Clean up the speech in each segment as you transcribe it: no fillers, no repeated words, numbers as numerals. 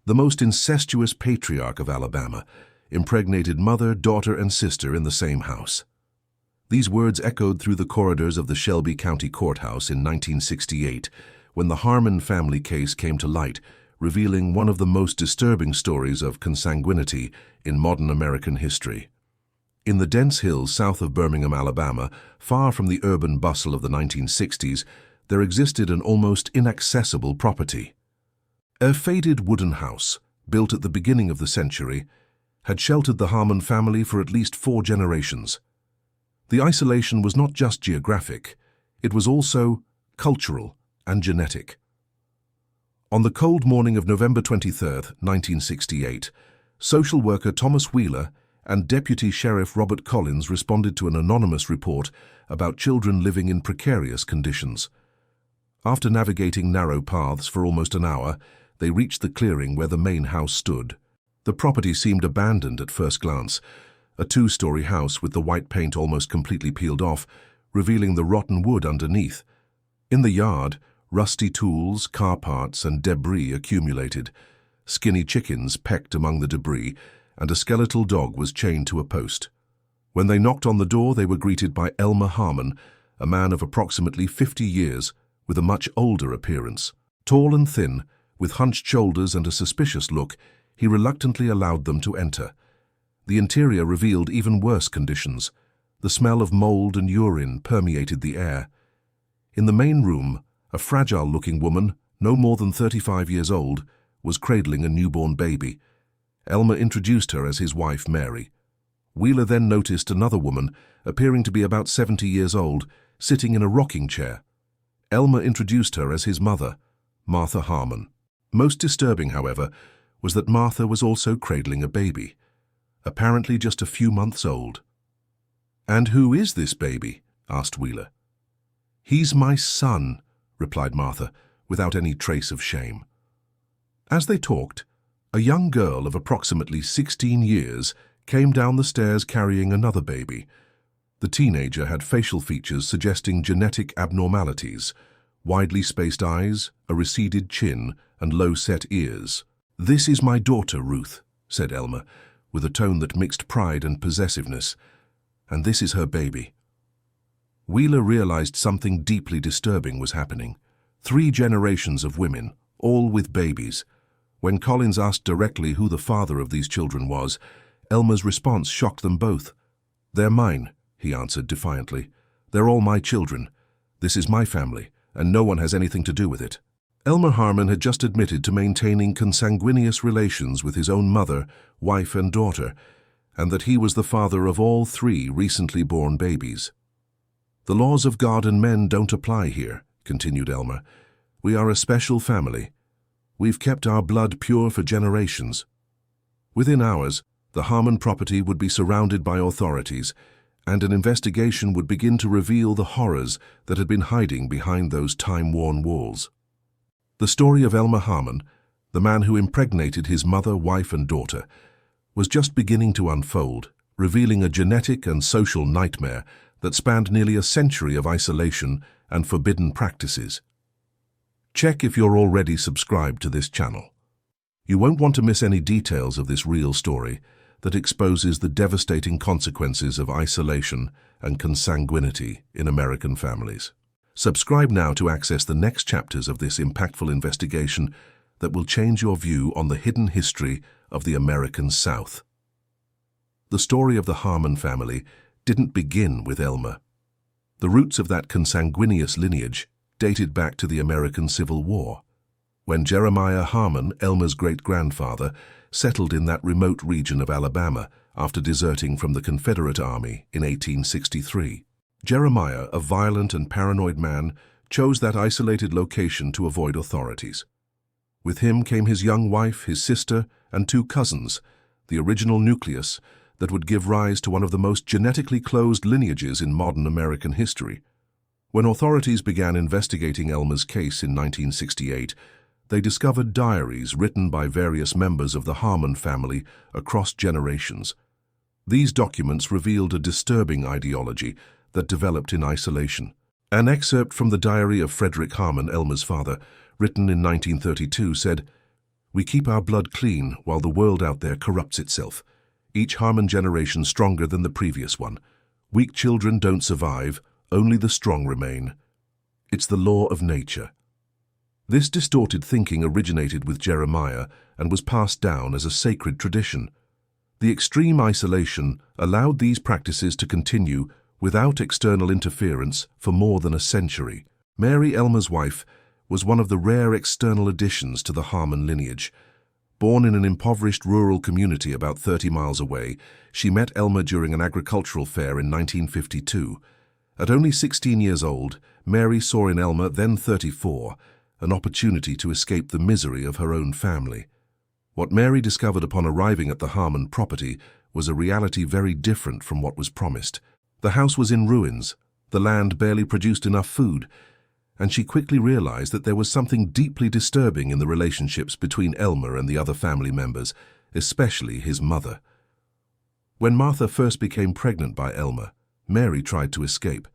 the most incestuous patriarch of Alabama, impregnated mother, daughter, and sister in the same house. These words echoed through the corridors of the Shelby County Courthouse in 1968 when the Harmon family case came to light, revealing one of the most disturbing stories of consanguinity in modern American history. In the dense hills south of Birmingham, Alabama, far from the urban bustle of the 1960s, there existed an almost inaccessible property. A faded wooden house, built at the beginning of the century, had sheltered the Harmon family for at least 4 generations. The isolation was not just geographic, it was also cultural and genetic. On the cold morning of November 23, 1968, social worker Thomas Wheeler and Deputy Sheriff Robert Collins responded to an anonymous report about children living in precarious conditions. After navigating narrow paths for almost an hour, they reached the clearing where the main house stood. The property seemed abandoned at first glance, a 2-story house with the white paint almost completely peeled off, revealing the rotten wood underneath. In the yard, rusty tools, car parts, and debris accumulated. Skinny chickens pecked among the debris, and a skeletal dog was chained to a post. When they knocked on the door, they were greeted by Elmer Harmon, a man of approximately 50 years, with a much older appearance. Tall and thin, with hunched shoulders and a suspicious look, he reluctantly allowed them to enter. The interior revealed even worse conditions. The smell of mold and urine permeated the air. In the main room, a fragile-looking woman, no more than 35 years old, was cradling a newborn baby. Elmer introduced her as his wife, Mary. Wheeler then noticed another woman, appearing to be about 70 years old, sitting in a rocking chair. Elmer introduced her as his mother, Martha Harmon. Most disturbing, however, was that Martha was also cradling a baby, apparently just a few months old. "And who is this baby?" asked Wheeler. "He's my son," replied Martha, without any trace of shame. As they talked, a young girl of approximately 16 years came down the stairs carrying another baby. The teenager had facial features suggesting genetic abnormalities, widely spaced eyes, a receded chin, and low-set ears. "This is my daughter, Ruth," said Elmer, with a tone that mixed pride and possessiveness. "And this is her baby." Wheeler realized something deeply disturbing was happening. 3 generations of women, all with babies. When Collins asked directly who the father of these children was, Elmer's response shocked them both. "They're mine," he answered defiantly. "They're all my children. This is my family, and no one has anything to do with it." Elmer Harmon had just admitted to maintaining consanguineous relations with his own mother, wife, and daughter, and that he was the father of all 3 recently born babies. "The laws of God and men don't apply here," continued Elmer. "We are a special family. We've kept our blood pure for generations." Within hours, the Harmon property would be surrounded by authorities, and an investigation would begin to reveal the horrors that had been hiding behind those time-worn walls. The story of Elmer Harmon, the man who impregnated his mother, wife, and daughter, was just beginning to unfold, revealing a genetic and social nightmare that spanned nearly a century of isolation and forbidden practices. Check if you're already subscribed to this channel. You won't want to miss any details of this real story that exposes the devastating consequences of isolation and consanguinity in American families. Subscribe now to access the next chapters of this impactful investigation that will change your view on the hidden history of the American South. The story of the Harmon family didn't begin with Elmer. The roots of that consanguineous lineage dated back to the American Civil War, when Jeremiah Harmon, Elmer's great-grandfather, settled in that remote region of Alabama after deserting from the Confederate Army in 1863. Jeremiah, a violent and paranoid man, chose that isolated location to avoid authorities. With him came his young wife, his sister, and 2 cousins, the original nucleus that would give rise to one of the most genetically closed lineages in modern American history. When authorities began investigating Elmer's case in 1968, they discovered diaries written by various members of the Harmon family across generations. These documents revealed a disturbing ideology that developed in isolation. An excerpt from the diary of Frederick Harmon, Elmer's father, written in 1932, said, We keep our blood clean while the world out there corrupts itself. Each Harmon generation stronger than the previous one. Weak children don't survive, only the strong remain. It's the law of nature. This distorted thinking originated with Jeremiah and was passed down as a sacred tradition. The extreme isolation allowed these practices to continue without external interference for more than a century. Mary, Elmer's wife, was one of the rare external additions to the Harmon lineage. Born in an impoverished rural community about 30 miles away, she met Elmer during an agricultural fair in 1952. At only 16 years old, Mary saw in Elmer, then 34, an opportunity to escape the misery of her own family. What Mary discovered upon arriving at the Harmon property was a reality very different from what was promised. The house was in ruins, the land barely produced enough food, and she quickly realized that there was something deeply disturbing in the relationships between Elmer and the other family members, especially his mother. When Martha first became pregnant by Elmer, Mary tried to escape.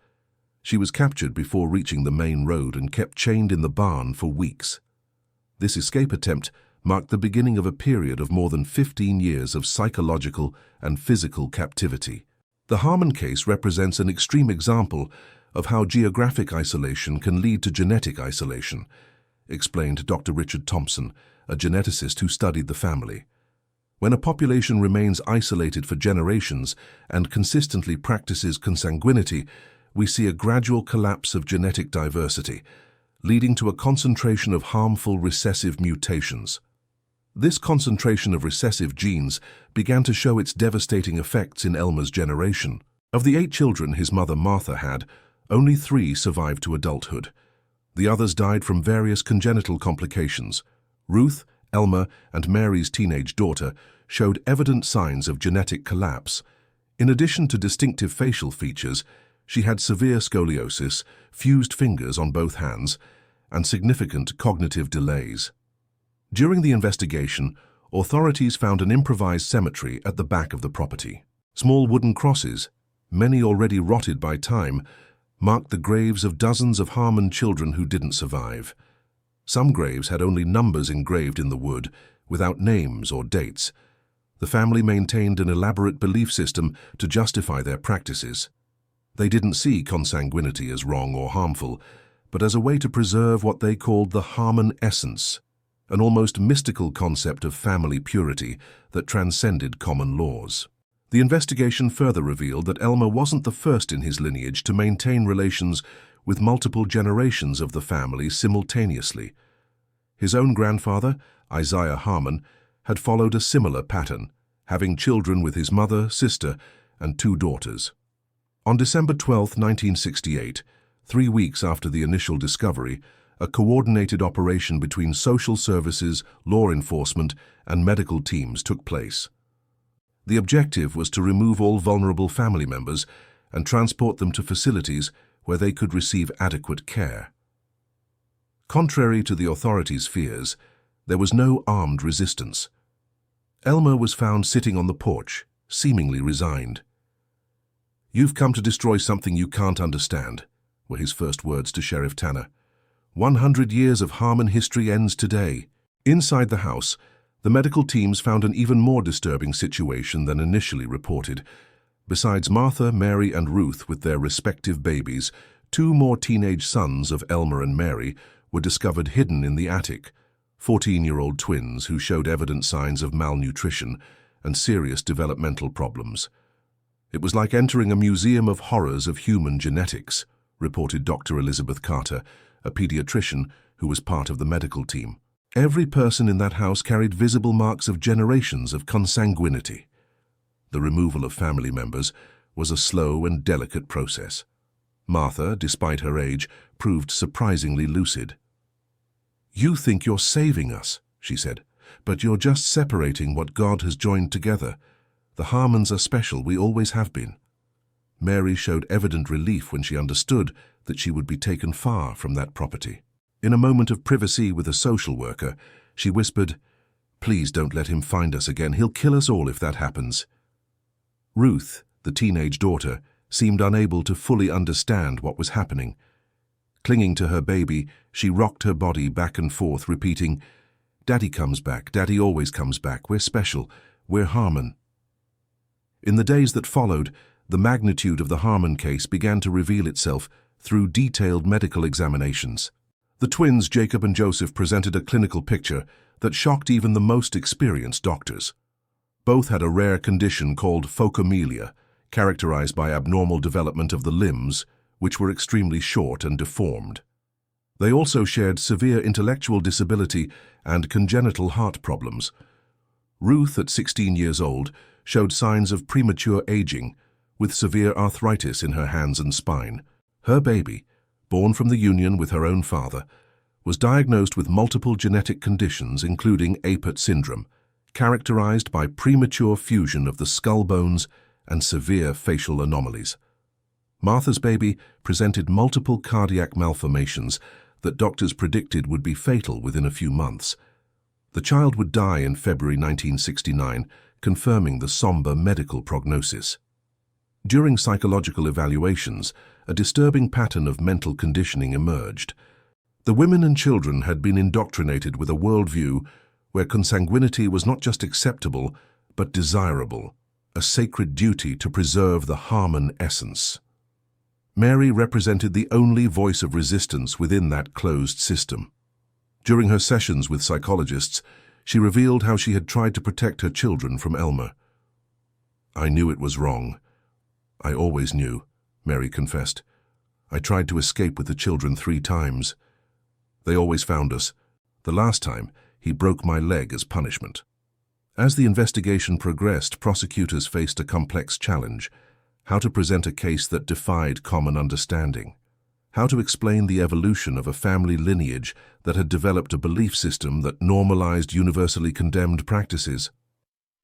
She was captured before reaching the main road and kept chained in the barn for weeks. This escape attempt marked the beginning of a period of more than 15 years of psychological and physical captivity. The Harmon case represents an extreme example of how geographic isolation can lead to genetic isolation, explained Dr. Richard Thompson, a geneticist who studied the family. When a population remains isolated for generations and consistently practices consanguinity, we see a gradual collapse of genetic diversity, leading to a concentration of harmful recessive mutations. This concentration of recessive genes began to show its devastating effects in Elmer's generation. Of the 8 children his mother Martha had, only 3 survived to adulthood. The others died from various congenital complications. Ruth, Elmer, and Mary's teenage daughter showed evident signs of genetic collapse. In addition to distinctive facial features, she had severe scoliosis, fused fingers on both hands, and significant cognitive delays. During the investigation, authorities found an improvised cemetery at the back of the property. Small wooden crosses, many already rotted by time, marked the graves of dozens of Harmon children who didn't survive. Some graves had only numbers engraved in the wood, without names or dates. The family maintained an elaborate belief system to justify their practices. They didn't see consanguinity as wrong or harmful, but as a way to preserve what they called the Harmon essence, an almost mystical concept of family purity that transcended common laws. The investigation further revealed that Elmer wasn't the first in his lineage to maintain relations with multiple generations of the family simultaneously. His own grandfather, Isaiah Harmon, had followed a similar pattern, having children with his mother, sister, and 2 daughters. On December 12, 1968, 3 weeks after the initial discovery, a coordinated operation between social services, law enforcement, and medical teams took place. The objective was to remove all vulnerable family members and transport them to facilities where they could receive adequate care. Contrary to the authorities' fears, there was no armed resistance. Elmer was found sitting on the porch, seemingly resigned. "You've come to destroy something you can't understand," were his first words to Sheriff Tanner. 100 years of Harmon history ends today. Inside the house, the medical teams found an even more disturbing situation than initially reported. Besides Martha, Mary, and Ruth with their respective babies, 2 more teenage sons of Elmer and Mary were discovered hidden in the attic, 14-year-old twins who showed evident signs of malnutrition and serious developmental problems. "It was like entering a museum of horrors of human genetics," reported Dr. Elizabeth Carter, a pediatrician who was part of the medical team. Every person in that house carried visible marks of generations of consanguinity. The removal of family members was a slow and delicate process. Martha, despite her age, proved surprisingly lucid. "You think you're saving us," she said, "but you're just separating what God has joined together. The Harmons are special, we always have been." Mary showed evident relief when she understood that she would be taken far from that property. In a moment of privacy with a social worker, she whispered, "Please don't let him find us again. He'll kill us all if that happens." Ruth, the teenage daughter, seemed unable to fully understand what was happening. Clinging to her baby, she rocked her body back and forth, repeating, Daddy comes back. Daddy always comes back. We're special. We're Harmon. In the days that followed, the magnitude of the Harmon case began to reveal itself through detailed medical examinations. The twins, Jacob and Joseph, presented a clinical picture that shocked even the most experienced doctors. Both had a rare condition called phocomelia, characterized by abnormal development of the limbs, which were extremely short and deformed. They also shared severe intellectual disability and congenital heart problems. Ruth, at 16 years old, showed signs of premature aging, with severe arthritis in her hands and spine. Her baby, born from the union with her own father, was diagnosed with multiple genetic conditions including Apert syndrome, characterized by premature fusion of the skull bones and severe facial anomalies. Martha's baby presented multiple cardiac malformations that doctors predicted would be fatal within a few months. The child would die in February 1969, confirming the somber medical prognosis. During psychological evaluations, a disturbing pattern of mental conditioning emerged. The women and children had been indoctrinated with a worldview where consanguinity was not just acceptable, but desirable, a sacred duty to preserve the Harmon essence. Mary represented the only voice of resistance within that closed system. During her sessions with psychologists, she revealed how she had tried to protect her children from Elmer. "I knew it was wrong. I always knew," Mary confessed. "I tried to escape with the children 3 times. They always found us. The last time, he broke my leg as punishment." As the investigation progressed, prosecutors faced a complex challenge: how to present a case that defied common understanding. How to explain the evolution of a family lineage that had developed a belief system that normalized universally condemned practices.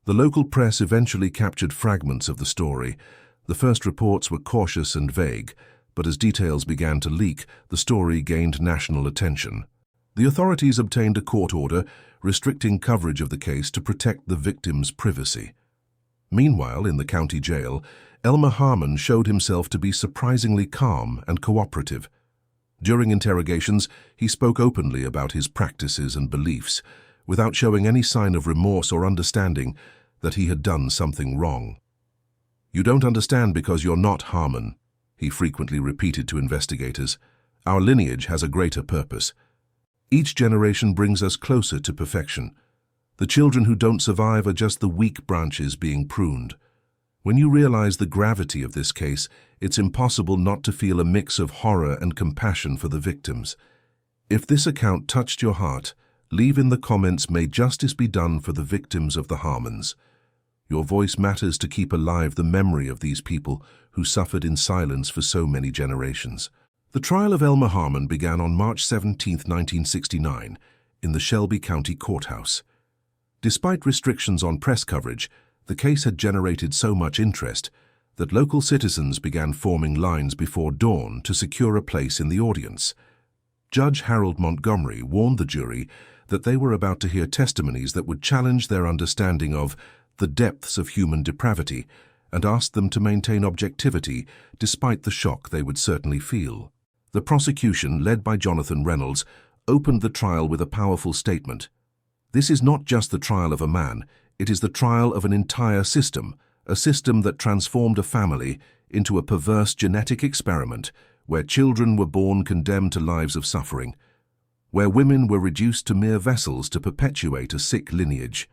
The local press eventually captured fragments of the story. The first reports were cautious and vague, but as details began to leak, the story gained national attention. The authorities obtained a court order restricting coverage of the case to protect the victim's privacy. Meanwhile, in the county jail, Elmer Harmon showed himself to be surprisingly calm and cooperative. During interrogations, he spoke openly about his practices and beliefs, without showing any sign of remorse or understanding that he had done something wrong. "You don't understand because you're not Harmon," he frequently repeated to investigators. "Our lineage has a greater purpose. Each generation brings us closer to perfection. The children who don't survive are just the weak branches being pruned." When you realize the gravity of this case, it's impossible not to feel a mix of horror and compassion for the victims. If this account touched your heart, leave in the comments, "May justice be done for the victims of the Harmons." Your voice matters to keep alive the memory of these people who suffered in silence for so many generations. The trial of Elmer Harmon began on March 17, 1969, in the Shelby County Courthouse. Despite restrictions on press coverage, the case had generated so much interest that local citizens began forming lines before dawn to secure a place in the audience. Judge Harold Montgomery warned the jury that they were about to hear testimonies that would challenge their understanding of the depths of human depravity and asked them to maintain objectivity despite the shock they would certainly feel. The prosecution, led by Jonathan Reynolds, opened the trial with a powerful statement. "This is not just the trial of a man, it is the trial of an entire system, a system that transformed a family into a perverse genetic experiment where children were born condemned to lives of suffering, where women were reduced to mere vessels to perpetuate a sick lineage."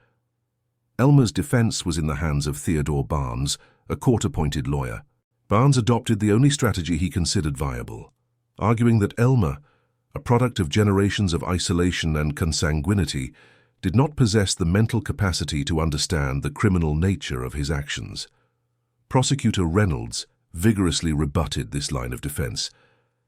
Elmer's defense was in the hands of Theodore Barnes, a court-appointed lawyer. Barnes adopted the only strategy he considered viable, arguing that Elmer, a product of generations of isolation and consanguinity, did not possess the mental capacity to understand the criminal nature of his actions. Prosecutor Reynolds vigorously rebutted this line of defense.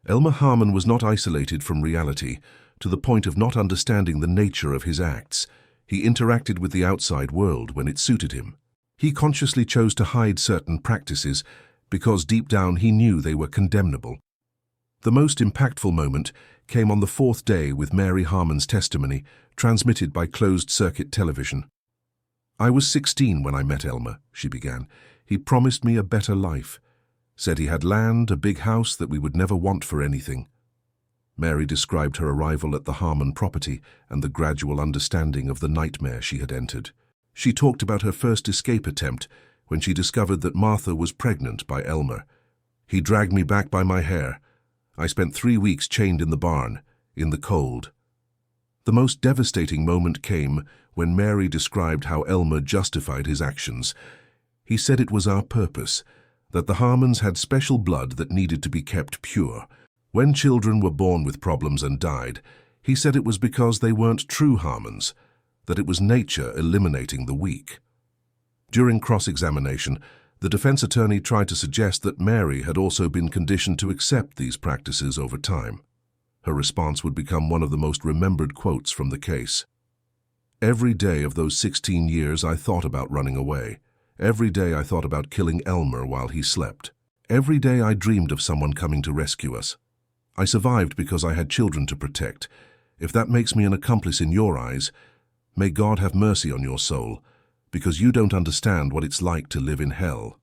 Elmer Harmon was not isolated from reality to the point of not understanding the nature of his acts. He interacted with the outside world when it suited him. He consciously chose to hide certain practices because deep down he knew they were condemnable. The most impactful moment came on the 4th day with Mary Harmon's testimony, transmitted by closed-circuit television. "I was 16 when I met Elmer," she began. "He promised me a better life, said he had land, a big house that we would never want for anything. Mary described her arrival at the Harmon property and the gradual understanding of the nightmare she had entered. She talked about her first escape attempt when she discovered that Martha was pregnant by Elmer. "He dragged me back by my hair. I spent 3 weeks chained in the barn, in the cold." The most devastating moment came when Mary described how Elmer justified his actions. He said it was our purpose, that the Harmons had special blood that needed to be kept pure. When children were born with problems and died, he said it was because they weren't true Harmons, that it was nature eliminating the weak. During cross-examination, the defense attorney tried to suggest that Mary had also been conditioned to accept these practices over time. Her response would become one of the most remembered quotes from the case. "Every day of those 16 years I thought about running away. Every day I thought about killing Elmer while he slept. Every day I dreamed of someone coming to rescue us. I survived because I had children to protect. If that makes me an accomplice in your eyes, may God have mercy on your soul, because you don't understand what it's like to live in hell."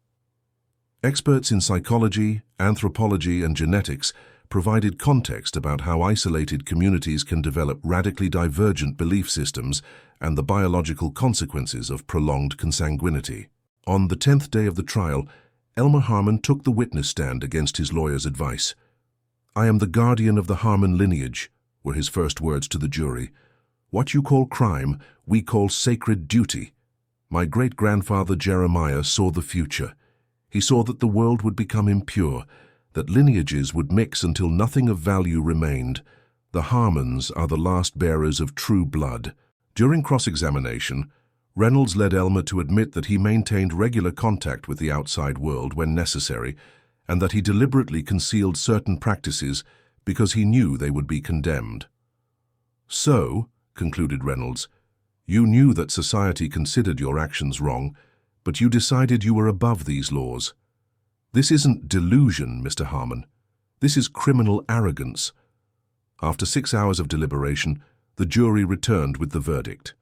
Experts in psychology, anthropology, and genetics provided context about how isolated communities can develop radically divergent belief systems and the biological consequences of prolonged consanguinity. On the 10th day of the trial, Elmer Harmon took the witness stand against his lawyer's advice. "I am the guardian of the Harmon lineage," were his first words to the jury. "What you call crime, we call sacred duty. My great-grandfather Jeremiah saw the future. He saw that the world would become impure, that lineages would mix until nothing of value remained. The Harmons are the last bearers of true blood." During cross-examination, Reynolds led Elmer to admit that he maintained regular contact with the outside world when necessary, and that he deliberately concealed certain practices because he knew they would be condemned. "So," concluded Reynolds, "you knew that society considered your actions wrong, but you decided you were above these laws. This isn't delusion, Mr. Harmon. This is criminal arrogance." After 6 hours of deliberation, the jury returned with the verdict: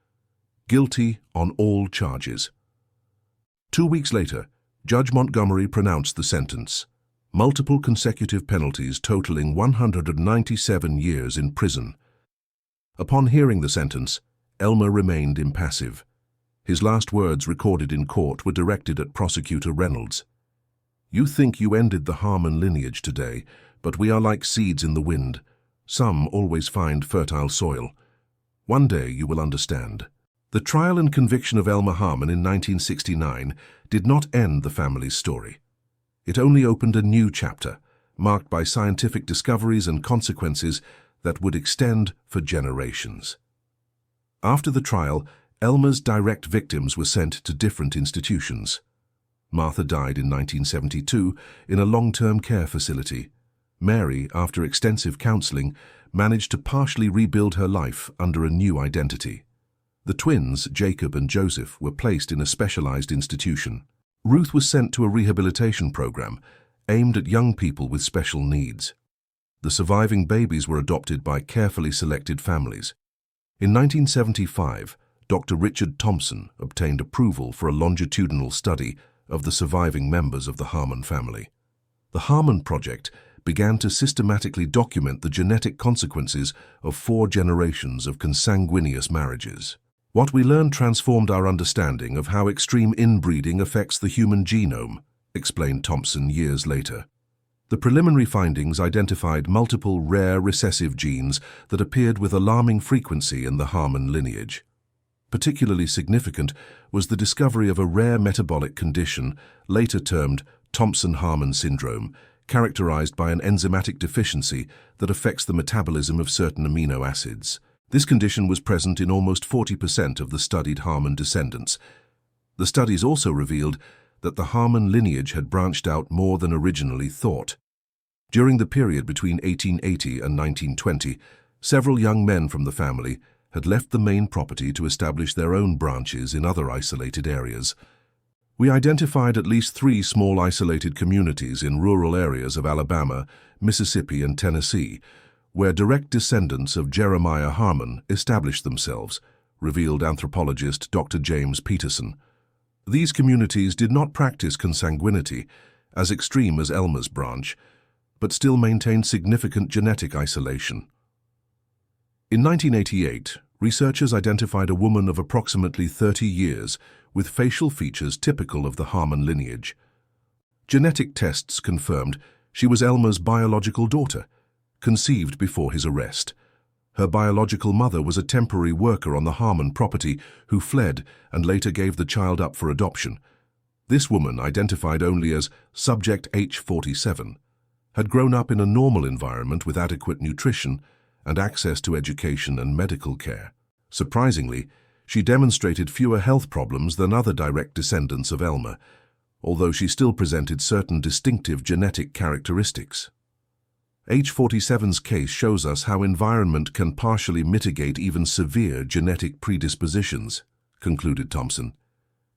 guilty on all charges. 2 weeks later, Judge Montgomery pronounced the sentence: multiple consecutive penalties totaling 197 years in prison. Upon hearing the sentence, Elmer remained impassive. His last words recorded in court were directed at Prosecutor Reynolds. "You think you ended the Harmon lineage today, but we are like seeds in the wind. Some always find fertile soil. One day you will understand." The trial and conviction of Elmer Harmon in 1969 did not end the family's story. It only opened a new chapter, marked by scientific discoveries and consequences that would extend for generations. After the trial, Elmer's direct victims were sent to different institutions. Martha died in 1972 in a long-term care facility. Mary, after extensive counseling, managed to partially rebuild her life under a new identity. The twins, Jacob and Joseph, were placed in a specialized institution. Ruth was sent to a rehabilitation program aimed at young people with special needs. The surviving babies were adopted by carefully selected families. In 1975, Dr. Richard Thompson obtained approval for a longitudinal study of the surviving members of the Harmon family. The Harmon Project began to systematically document the genetic consequences of 4 generations of consanguineous marriages. What we learned transformed our understanding of how extreme inbreeding affects the human genome, explained Thompson years later. The preliminary findings identified multiple rare recessive genes that appeared with alarming frequency in the Harmon lineage. Particularly significant was the discovery of a rare metabolic condition, later termed Thompson-Harmon syndrome, characterized by an enzymatic deficiency that affects the metabolism of certain amino acids. This condition was present in almost 40% of the studied Harmon descendants. The studies also revealed that the Harmon lineage had branched out more than originally thought. During the period between 1880 and 1920, several young men from the family had left the main property to establish their own branches in other isolated areas. We identified at least 3 small isolated communities in rural areas of Alabama, Mississippi, and Tennessee, where direct descendants of Jeremiah Harmon established themselves, revealed anthropologist Dr. James Peterson. These communities did not practice consanguinity, as extreme as Elmer's branch, but still maintained significant genetic isolation. In 1988, researchers identified a woman of approximately 30 years with facial features typical of the Harmon lineage. Genetic tests confirmed she was Elmer's biological daughter, conceived before his arrest. Her biological mother was a temporary worker on the Harmon property who fled and later gave the child up for adoption. This woman, identified only as Subject H47, had grown up in a normal environment with adequate nutrition and access to education and medical care. Surprisingly, she demonstrated fewer health problems than other direct descendants of Elmer, although she still presented certain distinctive genetic characteristics. H47's case shows us how environment can partially mitigate even severe genetic predispositions, concluded Thompson.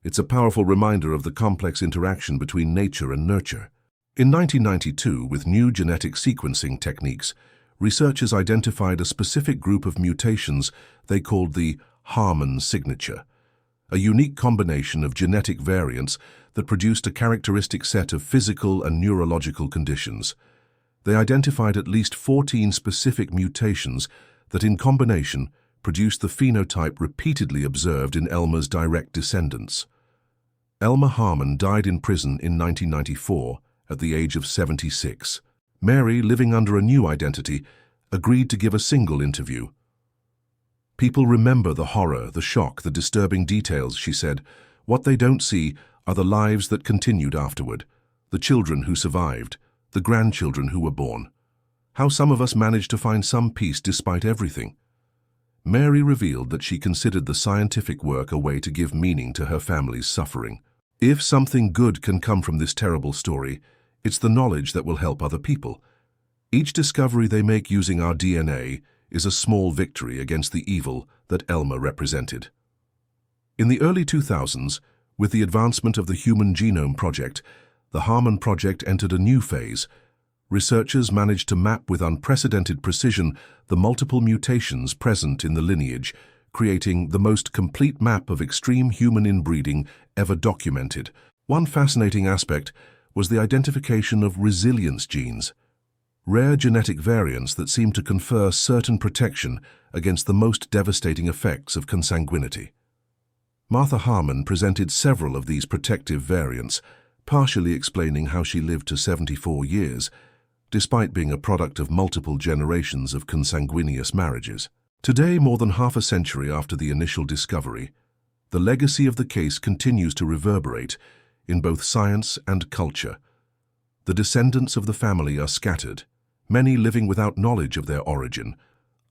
It's a powerful reminder of the complex interaction between nature and nurture. In 1992, with new genetic sequencing techniques, researchers identified a specific group of mutations they called the Harmon signature, a unique combination of genetic variants that produced a characteristic set of physical and neurological conditions. They identified at least 14 specific mutations that in combination produced the phenotype repeatedly observed in Elmer's direct descendants. Elmer Harmon died in prison in 1994 at the age of 76. Mary, living under a new identity, agreed to give a single interview. "People remember the horror, the shock, the disturbing details," she said. "What they don't see are the lives that continued afterward, the children who survived, the grandchildren who were born. How some of us managed to find some peace despite everything." Mary revealed that she considered the scientific work a way to give meaning to her family's suffering. If something good can come from this terrible story, it's the knowledge that will help other people. Each discovery they make using our DNA is a small victory against the evil that Elmer represented. In the early 2000s, with the advancement of the Human Genome Project, the Harmon Project entered a new phase. Researchers managed to map with unprecedented precision the multiple mutations present in the lineage, creating the most complete map of extreme human inbreeding ever documented. One fascinating aspect was the identification of resilience genes, rare genetic variants that seem to confer certain protection against the most devastating effects of consanguinity. Martha Harmon presented several of these protective variants, partially explaining how she lived to 74 years, despite being a product of multiple generations of consanguineous marriages. Today, more than half a century after the initial discovery, the legacy of the case continues to reverberate in both science and culture. The descendants of the family are scattered, many living without knowledge of their origin,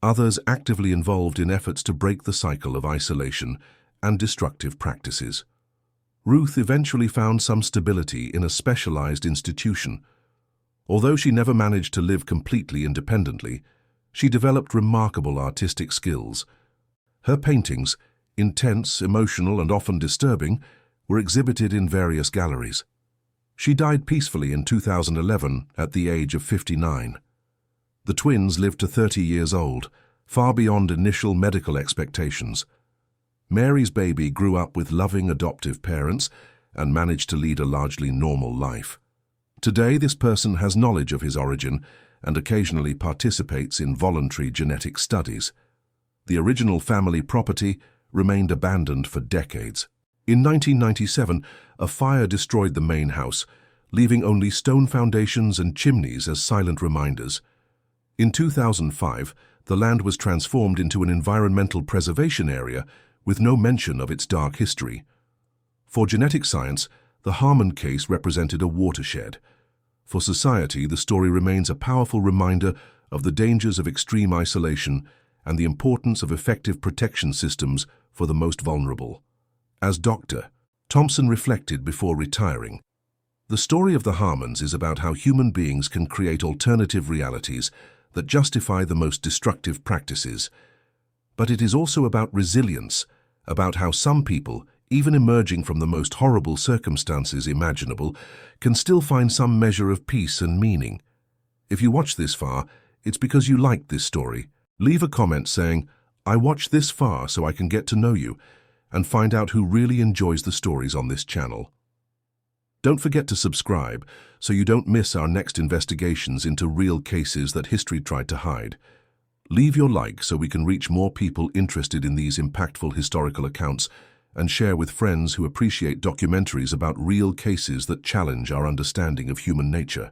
others actively involved in efforts to break the cycle of isolation and destructive practices. Ruth eventually found some stability in a specialized institution. Although she never managed to live completely independently, she developed remarkable artistic skills. Her paintings, intense, emotional, and often disturbing, were exhibited in various galleries. She died peacefully in 2011 at the age of 59. The twins lived to 30 years old, far beyond initial medical expectations. Mary's baby grew up with loving adoptive parents and managed to lead a largely normal life. Today, this person has knowledge of his origin and occasionally participates in voluntary genetic studies. The original family property remained abandoned for decades. In 1997, a fire destroyed the main house, leaving only stone foundations and chimneys as silent reminders. In 2005, the land was transformed into an environmental preservation area with no mention of its dark history. For genetic science, the Harmon case represented a watershed. For society, the story remains a powerful reminder of the dangers of extreme isolation and the importance of effective protection systems for the most vulnerable. As Dr. Thompson reflected before retiring, the story of the Harmons is about how human beings can create alternative realities that justify the most destructive practices. But it is also about resilience, about how some people, even emerging from the most horrible circumstances imaginable, can still find some measure of peace and meaning. If you watch this far, it's because you liked this story. Leave a comment saying, "I watched this far so I can get to know you," and find out who really enjoys the stories on this channel. Don't forget to subscribe so you don't miss our next investigations into real cases that history tried to hide. Leave your like so we can reach more people interested in these impactful historical accounts, and share with friends who appreciate documentaries about real cases that challenge our understanding of human nature.